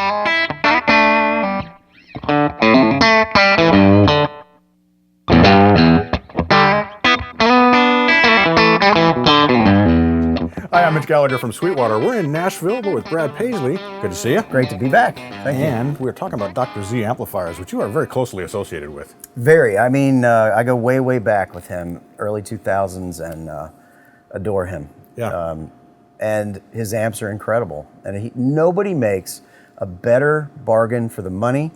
Hi, I'm Mitch Gallagher from Sweetwater. We're in Nashville. We're with Brad Paisley. Good to see you. Great to be back. Thank you. And we're talking about Dr.Z amplifiers, which you are very closely associated with. Very. I mean, I go way, way back with him, early 2000s, and adore him. Yeah. And his amps are incredible. And nobody makes a better bargain for the money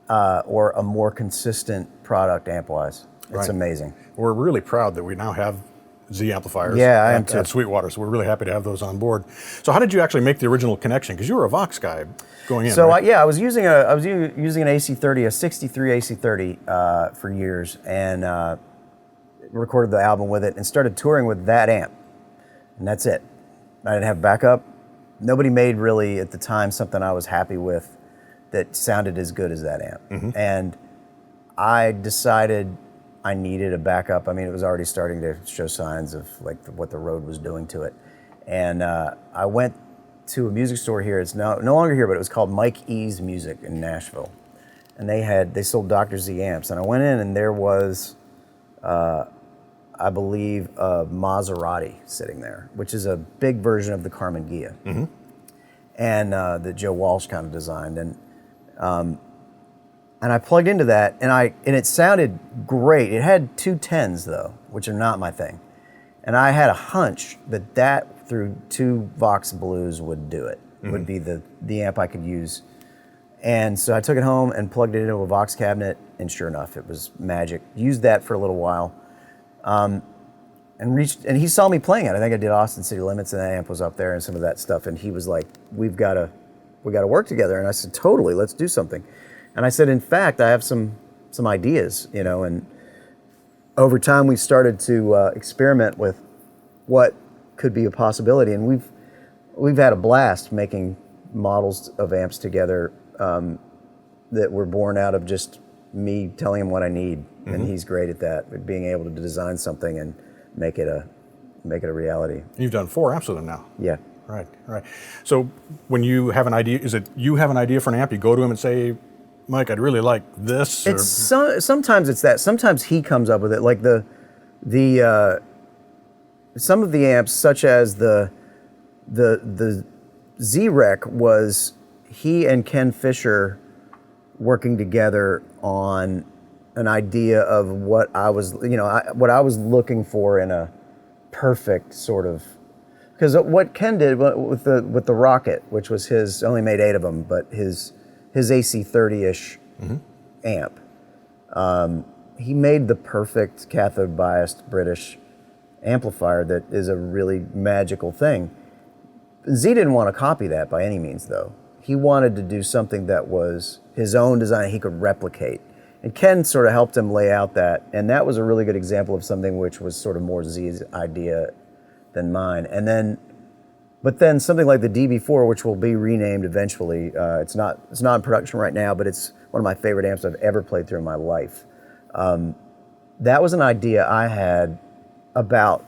or a more consistent product amp-wise. It's amazing. We're really proud that we now have Z amplifiers at Sweetwater, so we're really happy to have those on board. So how did you actually make the original connection? Because you were a Vox guy going in. So right? I was using an AC30, a '63 AC30 for years, and recorded the album with it, and started touring with that amp, and that's it. I didn't have backup. Nobody made really at the time something I was happy with that sounded as good as that amp, and I decided I needed a backup. I mean, it was already starting to show signs of like what the road was doing to it. And I went to a music store here. It's no longer here, but it was called Mike E's Music in Nashville. And they sold Dr.Z amps. And I went in and there was, I believe, a Maserati sitting there, which is a big version of the Carmen Ghia. And that Joe Walsh kind of designed. And I plugged into that, and it sounded great. It had two 10s though, which are not my thing. And I had a hunch that through two Vox Blues would do it. Would be the amp I could use. And so I took it home and plugged it into a Vox cabinet, and sure enough, it was magic. Used that for a little while, and he saw me playing it. I think I did Austin City Limits, and that amp was up there and some of that stuff. And he was like, "We got to work together." And I said, "Totally, let's do something." And I said, in fact, I have some ideas, and over time we started to experiment with what could be a possibility, and we've had a blast making models of amps together that were born out of just me telling him what I need, and he's great at that, being able to design something and make it a reality. You've done 4 amps with them now. Yeah. Right. So when you have an idea, is it you have an idea for an amp, you go to him and say, "Mike, I'd really like this"? Sometimes it's that. Sometimes he comes up with it. Like the some of the amps, such as the Z-Rec, was he and Ken Fisher working together on an idea of what I was looking for in a perfect sort of. Because what Ken did with the Rocket, which was his, only made 8 of them, but his AC30-ish amp. He made the perfect cathode-biased British amplifier that is a really magical thing. Z didn't want to copy that by any means, though. He wanted to do something that was his own design he could replicate. And Ken sort of helped him lay out that, and that was a really good example of something which was sort of more Z's idea than mine. But then something like the DB4, which will be renamed eventually, it's not in production right now, but it's one of my favorite amps I've ever played through in my life. That was an idea I had about,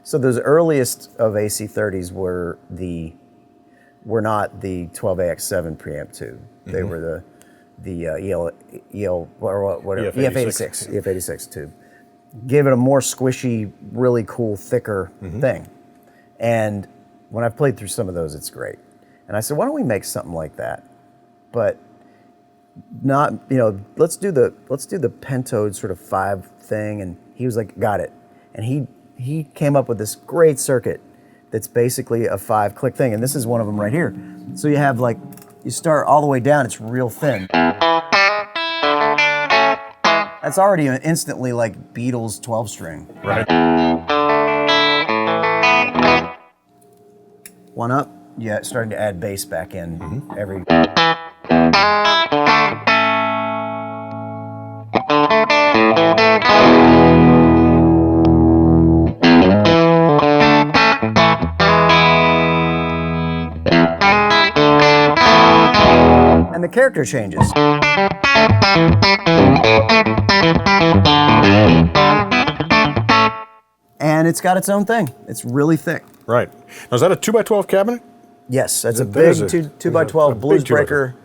so those earliest of AC30s were not the 12AX7 preamp tube. They were the EF86 tube. Gave it a more squishy, really cool, thicker thing. And when I've played through some of those, it's great. And I said, why don't we make something like that? But not, let's do the pentode sort of 5 thing. And he was like, got it. And he came up with this great circuit that's basically a 5-click thing. And this is one of them right here. So you have you start all the way down, it's real thin. That's already instantly like Beatles 12-string. Right. One up, starting to add bass back in every. And the character changes. And it's got its own thing. It's really thick. Right. Now, is that a 2x12 cabinet? Yes, that's a big 2x12 blues breaker.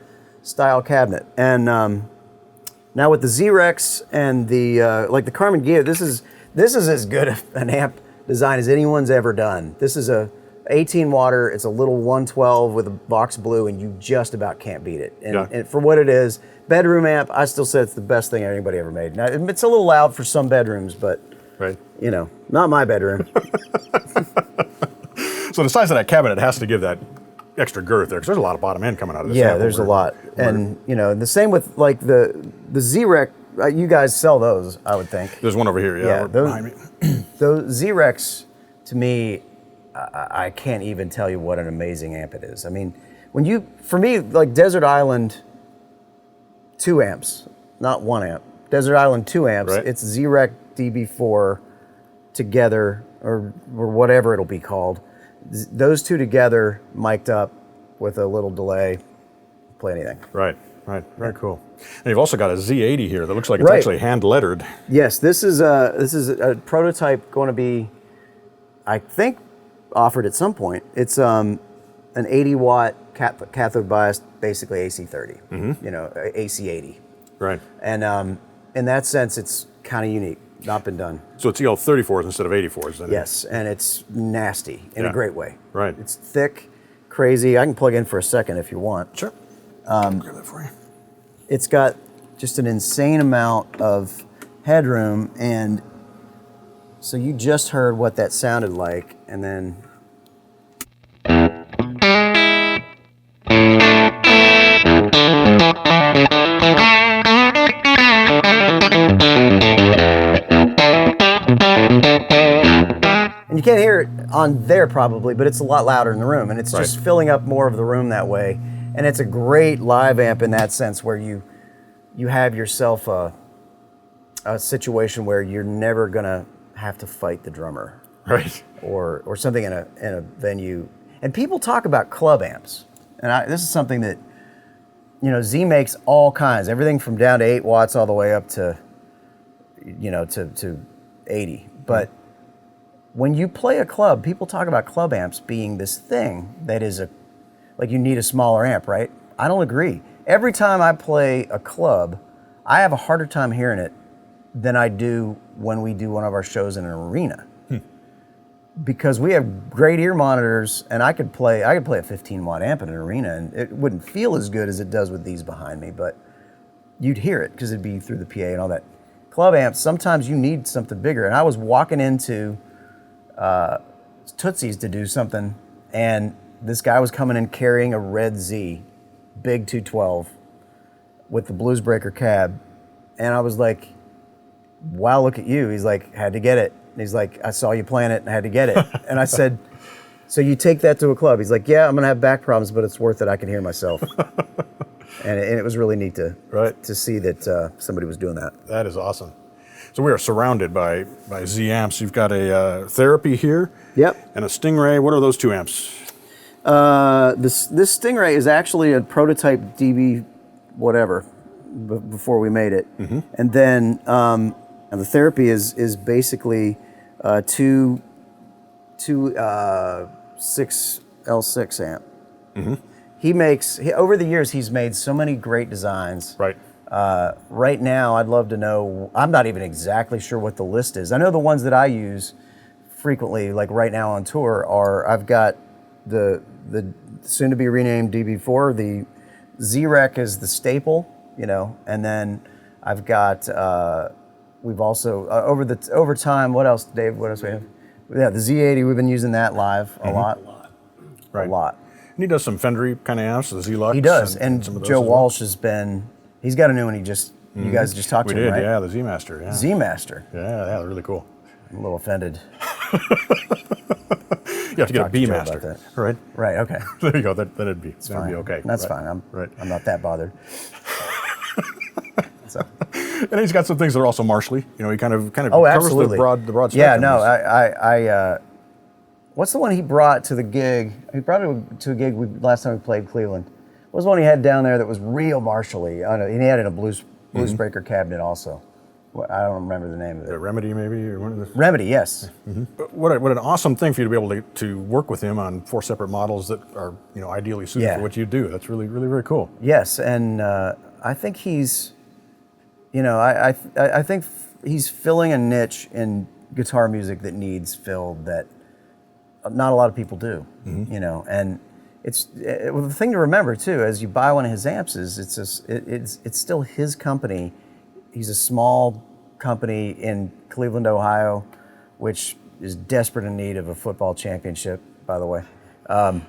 style cabinet. And now with the Z-Rex and the like the Carmen Ghia, this is as good an amp design as anyone's ever done. This is a 18 water. It's a little 112 with a box blue, and you just about can't beat it. And for what it is, bedroom amp, I still say it's the best thing anybody ever made. Now, it's a little loud for some bedrooms, but you know, not my bedroom. So the size of that cabinet has to give that extra girth there, because there's a lot of bottom end coming out of this. Yeah, there's a lot. And you know, the same with like the Z-Rex. You guys sell those, I would think. There's one over here. Yeah, behind me. Those Z-Rex, to me, I can't even tell you what an amazing amp it is. I mean, for me, like Desert Island, 2 amps, not 1 amp. Desert Island 2 amps. Right. It's Z-Rex DB4 together, or whatever it'll be called. Those two together, mic'd up with a little delay, play anything. Right. Very cool. And you've also got a Z80 here that looks like it's actually hand lettered. Yes, this is a prototype going to be, I think, offered at some point. It's an 80 watt cathode biased, basically AC30. You know, AC80. Right. And in that sense, it's kind of unique. Not been done. So it's EL34s instead of 84s, then? Yes, and it's nasty in a great way. Right. It's thick, crazy. I can plug in for a second if you want. Sure. Grab that for you. It's got just an insane amount of headroom, and so you just heard what that sounded like, and then and you can't hear it on there probably, but it's a lot louder in the room, and it's just filling up more of the room that way. And it's a great live amp in that sense, where you have yourself a situation where you're never gonna have to fight the drummer, right? Or something in a venue. And people talk about club amps, and this is something that, you know, Z makes all kinds, everything from down to 8 watts all the way up to, you know, to 80. But when you play a club, people talk about club amps being this thing that is like you need a smaller amp, right? I don't agree. Every time I play a club, I have a harder time hearing it than I do when we do one of our shows in an arena. Because we have great ear monitors, and I could play a 15 watt amp in an arena, and it wouldn't feel as good as it does with these behind me, but you'd hear it because it'd be through the PA and all that. Club amps, sometimes you need something bigger. And I was walking into Tootsie's to do something, and this guy was coming in carrying a red Z, big 212, with the Bluesbreaker cab. And I was like, wow, look at you. He's like, had to get it. And he's like, I saw you playing it and I had to get it. And I said, so you take that to a club? He's like, yeah, I'm going to have back problems, but it's worth it. I can hear myself. and it was really neat to see that somebody was doing that. That is awesome. So we are surrounded by Z amps. You've got a Therapy here. Yep. And a Stingray. What are those 2 amps? This Stingray is actually a prototype DB whatever before we made it. And then and the Therapy is basically 2 6L6 amp. Over the years, he's made so many great designs. Right. Right now, I'd love to know, I'm not even exactly sure what the list is. I know the ones that I use frequently, like right now on tour, I've got the soon to be renamed DB4, the Z-Rex is the staple, you know, and then I've got, we've also, over time, what else, Dave, what else we have? Yeah, the Z80, we've been using that live a lot. Right. A lot. And he does some Fendery kind of amps, the Z-Lux. He does, and some of those Joe Walsh has been, he's got a new one you guys just talked to him, right? Yeah, the Z-Master. Yeah. Z-Master. Yeah, they're really cool. I'm a little offended. You have to get a B-Master. Right? Right, okay. There you go, that'd be okay. That's fine, I'm not that bothered. So. And he's got some things that are also Marshally. You know, he kind of covers absolutely. the broad spectrum. Yeah, no, I what's the one he brought to the gig? He brought it to a gig last time we played Cleveland. What was the one he had down there that was real Marshally? I know, and he had it in a Bluesbreaker cabinet also. I don't remember the name of it. Remedy, maybe, or one of the Remedy, yes. What an awesome thing for you to be able to work with him on 4 separate models that are ideally suited for what you do. That's really really very cool. Yes, and I think he's, I think he's filling a niche in guitar music that needs filled that not a lot of people do. And the thing to remember too, as you buy one of his amps, is it's still his company. He's a small company in Cleveland, Ohio, which is desperate in need of a football championship, by the way. But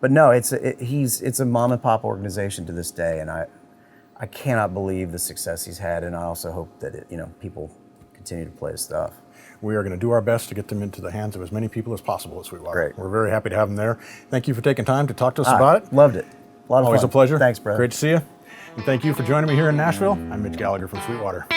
no, it's a mom and pop organization to this day, and I cannot believe the success he's had, and I also hope that people continue to play his stuff. We are going to do our best to get them into the hands of as many people as possible at Sweetwater. Great. We're very happy to have them there. Thank you for taking time to talk to us about it. Loved it. A lot of Always fun. a pleasure. Thanks, brother. Great to see you. And thank you for joining me here in Nashville. I'm Mitch Gallagher from Sweetwater.